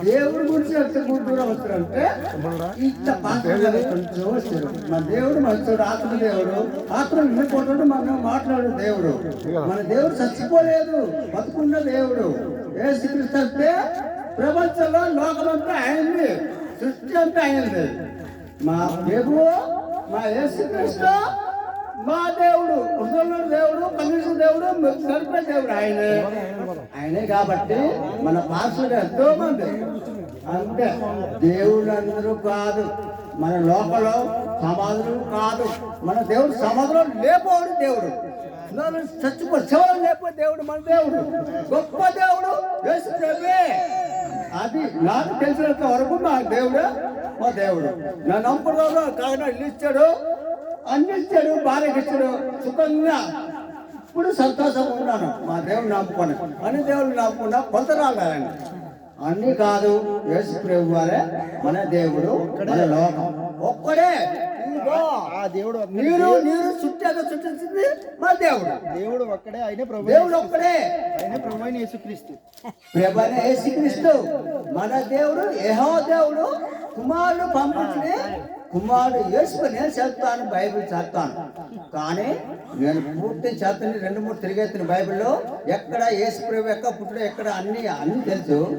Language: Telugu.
దేవుడి గురించి ఎంత దూరం వస్తారంటే ఇంత కొంచెం వచ్చారు. మన దేవుడు మంచోడు, ఆత్మ దేవుడు. ఆత్మ వినిపోతుంటే మనం మాట్లాడు దేవుడు. మన దేవుడు చచ్చిపోలేదు, బతుకున్న దేవుడు. యేసుక్రీస్తు అంటే ప్రపంచంలో లోకమంతా ఆయనది, సృష్టి అంతా ఆయనది. మా ప్రభువు మా యేసుక్రీస్తు మా దేవుడు, హృదయంలో దేవుడు, కనీసం దేవుడు, సరిపోయే దేవుడు ఆయనే కాబట్టి మన పాస్టర్ ఎంతో మంది అంటే దేవుడు అందరూ కాదు, మన లోపల సమాధులు కాదు. మన దేవుడు సమాధిలో లేపోడు దేవుడు, చచ్చిపో శివరం లేపో దేవుడు. మన దేవుడు గొప్ప దేవుడు యేసు ప్రభువే. అది నాకు తెలిసినంత వరకు నా దేవుడు మా దేవుడు. నా నమ్మకంలో కాకుండా ఇల్లు ఇచ్చాడు, అన్ని ఇచ్చాడు, భార్యకి ఇచ్చాడు, సుఖంగా ఇప్పుడు సంతోషంగా ఉన్నాను. మా దేవుడు నమ్ముకుని అన్ని దేవుడు నమ్ముకున్నా కొంత రాగాలండి. అన్ని కాదు, యేసు ప్రభు వారే మన దేవుడు, మన లోకం ఒక్కడే. ఆ దేవుడు నీరు చుట్టించింది మా దేవుడు. దేవుడు ఒక్కడే, ఆయన ప్రభు. దేవుడు ఒక్కడే, ఆయన ప్రభు అయిన యేసుక్రీస్తు. ప్రభు అయిన యేసుక్రీస్తు మన దేవుడు. యెహోవా దేవుడు కుమారుడు పంపించి కుమారుడు యేసుకు నేను చదువుతాను, బైబిల్ చదువుతాను. కానీ నేను పూర్తి చదువుతాను, 2-3 తిరిగెత్తిన బైబిల్లో ఎక్కడ యేసు ప్రభు ఎక్కడ పుట్టుడు ఎక్కడ అన్ని తెలుసు.